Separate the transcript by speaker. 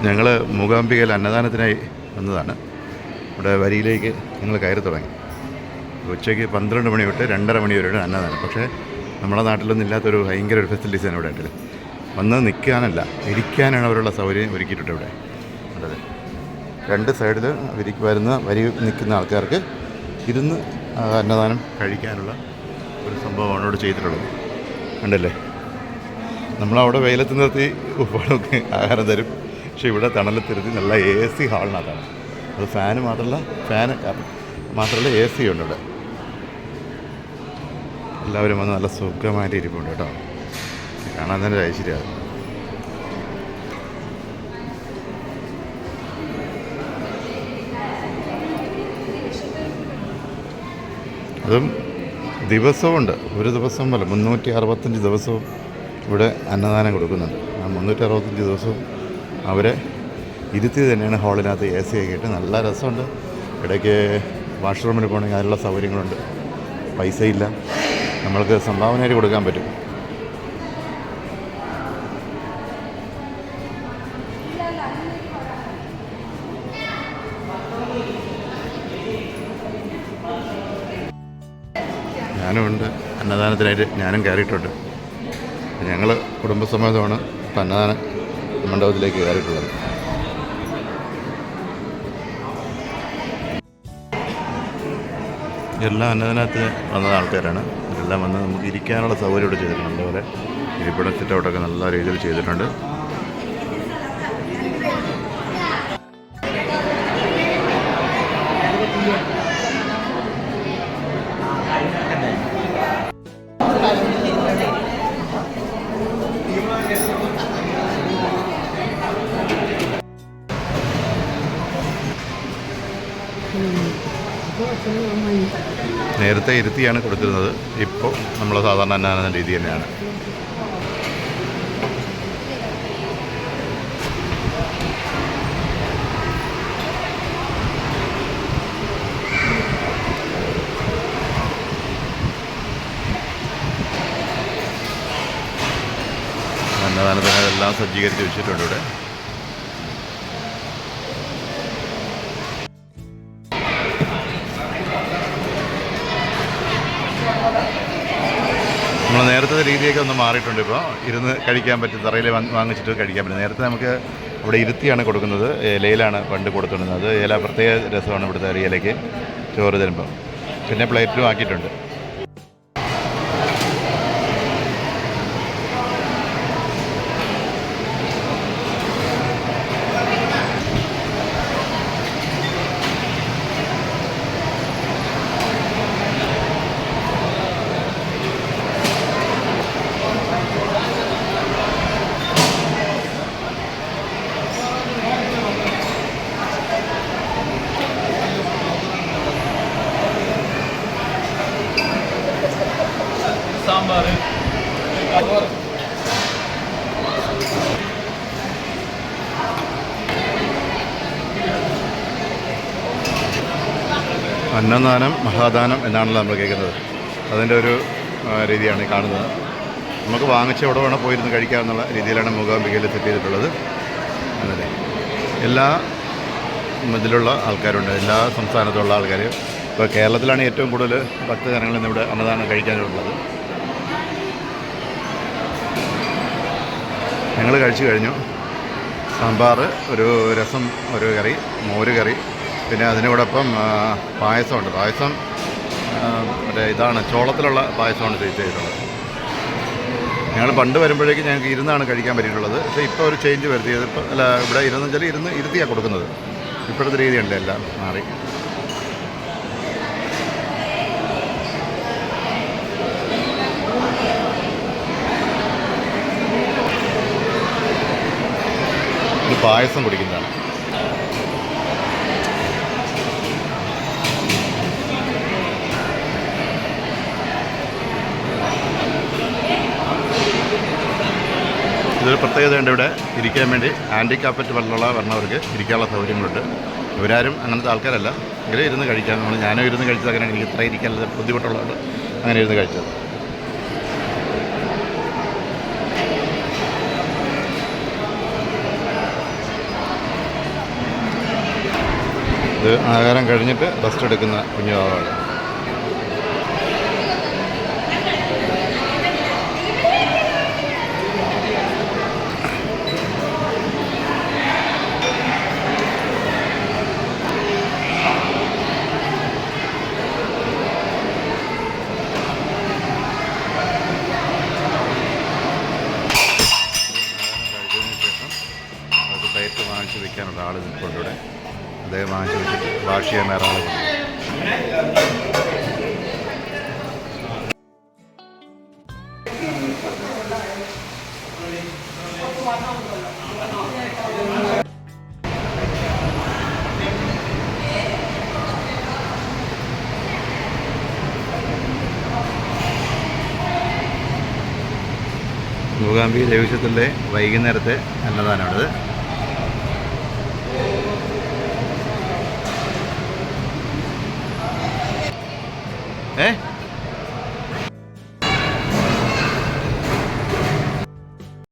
Speaker 1: ഞങ്ങൾ മൂകാംബികയിൽ അന്നദാനത്തിനായി വന്നതാണ്. ഇവിടെ വരിയിലേക്ക് ഞങ്ങൾ കയറി തുടങ്ങി. ഉച്ചയ്ക്ക് 12 മണി തൊട്ട് 2:30 മണി വരെയാണ് അന്നദാനം. പക്ഷേ നമ്മുടെ നാട്ടിലൊന്നും ഇല്ലാത്തൊരു ഭയങ്കര ഒരു ഫെസിലിറ്റീസാണ് ഇവിടെ ആയിട്ട്. വന്ന് നിൽക്കാനല്ല, ഇരിക്കാനാണ് അവരുള്ള സൗകര്യം ഒരുക്കിയിട്ടുണ്ട് ഇവിടെ. അതെ, 2 സൈഡിൽ വരുന്ന വരി നിൽക്കുന്ന ആൾക്കാർക്ക് ഇരുന്ന് അന്നദാനം കഴിക്കാനുള്ള ഒരു സംഭവമാണ് ഇവിടെ ചെയ്തിട്ടുള്ളത്. കണ്ടല്ലേ, നമ്മളവിടെ വെയിലത്ത് നിർത്തി ഉപ്പാടൊക്കെ ആഹാരം തരും. പക്ഷേ ഇവിടെ തണലത്തിരുത്തി നല്ല AC ഹാളിനകത്താണ്. അത് ഫാന് മാത്രമല്ല AC ഉണ്ട് ഇവിടെ. എല്ലാവരും വന്ന് നല്ല സുഖമായിട്ട് ഇരിപ്പുണ്ട് കേട്ടോ. കാണാൻ തന്നെ ഒരു ഐശ്വര്യമാണ്. അതും ദിവസവും ഉണ്ട്. ഒരു ദിവസം പോലെ 365 ദിവസവും ഇവിടെ അന്നദാനം കൊടുക്കുന്നുണ്ട്. ആ 365 ദിവസവും അവരെ ഇരുത്തി തന്നെയാണ് ഹാളിനകത്ത് AC ഒക്കെ ഇട്ട്. നല്ല രസമുണ്ട്. ഇടയ്ക്ക് വാഷ്റൂമിൽ പോകണമെങ്കിൽ അതിനുള്ള സൗകര്യങ്ങളുണ്ട്. പൈസയില്ല, നമ്മൾക്ക് സംഭാവനയായിട്ട് കൊടുക്കാൻ പറ്റും. ഞാനുമുണ്ട് അന്നദാനത്തിനായിട്ട്, ഞാനും കയറിയിട്ടുണ്ട്. ഞങ്ങൾ കുടുംബസമേതമാണ് ഇപ്പം അന്നദാന മണ്ഡപത്തിലേക്ക് കയറിയിട്ടുള്ളത്. എല്ലാ അന്നദാനത്തിന് വന്ന ആൾക്കാരാണ്. ഇതെല്ലാം വന്ന് നമുക്ക് ഇരിക്കാനുള്ള സൗകര്യം ഇവിടെ ചെയ്തിട്ടുണ്ട്. അതുപോലെ ഇരിപ്പിടം സിറ്റൗട്ടൊക്കെ നല്ല രീതിയിൽ ചെയ്തിട്ടുണ്ട്. നേരത്തെ ഇരുത്തിയാണ് കൊടുത്തിരുന്നത്. ഇപ്പോൾ നമ്മൾ സാധാരണ അന്നദാന രീതി തന്നെയാണ്. അന്നദാനത്തിന് എല്ലാം സജ്ജീകരിച്ച് വെച്ചിട്ടുണ്ട് ഇവിടെ. നമ്മൾ നേരത്തെ രീതിയൊക്കെ ഒന്ന് മാറിയിട്ടുണ്ട്. ഇപ്പോൾ ഇരുന്ന് കഴിക്കാൻ പറ്റും, തറയിൽ വാങ്ങിച്ചിട്ട് കഴിക്കാൻ പറ്റും. നേരത്തെ നമുക്ക് ഇവിടെ ഇരുത്തിയാണ് കൊടുക്കുന്നത്. ഇലയിലാണ് പണ്ട് കൊടുത്തുകൊണ്ടിരുന്നത്. ഇല പ്രത്യേക രസമാണ് ഇവിടുത്തെ ഇലയ്ക്ക് ചോറ് തരുമ്പോൾ. പിന്നെ പ്ലേറ്റിലും ആക്കിയിട്ടുണ്ട്. അന്നദാനം മഹാദാനം എന്നാണല്ലോ നമ്മൾ കേൾക്കുന്നത്. അതിൻ്റെ ഒരു രീതിയാണ് കാണുന്നത്. നമുക്ക് വാങ്ങിച്ച് എവിടെ വേണം പോയിരുന്ന് കഴിക്കാമെന്നുള്ള രീതിയിലാണ് മൂകാംബികയിൽ സെറ്റ് ചെയ്തിട്ടുള്ളത്. അങ്ങനെ എല്ലാ ഇതിലുള്ള ആൾക്കാരുണ്ട്, എല്ലാ സംസ്ഥാനത്തുള്ള ആൾക്കാർ. ഇപ്പോൾ കേരളത്തിലാണ് ഏറ്റവും കൂടുതൽ ഭക്തജനങ്ങൾ ഇന്നിവിടെ അന്നദാനം കഴിക്കാനുള്ളത്. ഞങ്ങൾ കഴിച്ചു കഴിഞ്ഞു. സാമ്പാർ, ഒരു രസം, ഒരു കറി, മോര് കറി, പിന്നെ അതിനോടൊപ്പം പായസമുണ്ട്. പായസം മറ്റേ ഇതാണ്, ചോളത്തിലുള്ള പായസമാണ് ചെയ്തിട്ടുള്ളത്. ഞങ്ങൾ പണ്ട് വരുമ്പോഴേക്കും ഞങ്ങൾക്ക് ഇരുന്നാണ് കഴിക്കാൻ പറ്റിയിട്ടുള്ളത്. പക്ഷേ ഇപ്പോൾ ഒരു ചേഞ്ച് വരുത്തിയത്. ഇപ്പോൾ അല്ല, ഇവിടെ ഇരുത്തിയാണ് കൊടുക്കുന്നത്. ഇപ്പോഴത്തെ രീതിയുണ്ട്, എല്ലാം മാറി. പായസം കുടിക്കുന്നതാണ്. ഇതൊരു പ്രത്യേകതയുണ്ട്. ഇവിടെ ഇരിക്കാൻ വേണ്ടി ഹാൻഡിക്യാപ്റ്റ് വരണവർക്ക് ഇരിക്കാനുള്ള സൗകര്യങ്ങളുണ്ട്. ഇവരാരും അങ്ങനത്തെ ആൾക്കാരല്ല, എങ്കിലും ഇരുന്ന് കഴിക്കാം. ഞാനും ഇരുന്ന് കഴിച്ചത് അങ്ങനെ, എനിക്ക് ഇത്ര ഇരിക്കാനുള്ള ബുദ്ധിമുട്ടുള്ളതുകൊണ്ട് അങ്ങനെ ഇരുന്ന് കഴിച്ചത്. ഇത് ആഹാരം കഴിഞ്ഞിട്ട് റെസ്റ്റ് എടുക്കുന്ന കുഞ്ഞു വാവയാണ്. പ്ലേറ്റ് വാങ്ങിച്ച് വയ്ക്കാനുള്ള ആൾ നിൽപ്പുണ്ട് ഇവിടെ. അദ്ദേഹം വാങ്ങിച്ച് വെച്ചിട്ട് വാഷ് ചെയ്യാൻ വേറെ ആൾ. മൂകാംബിക ദേവീക്ഷേത്രത്തിലെ വൈകുന്നേരത്തെ അന്നദാനമാണിത്. ഏ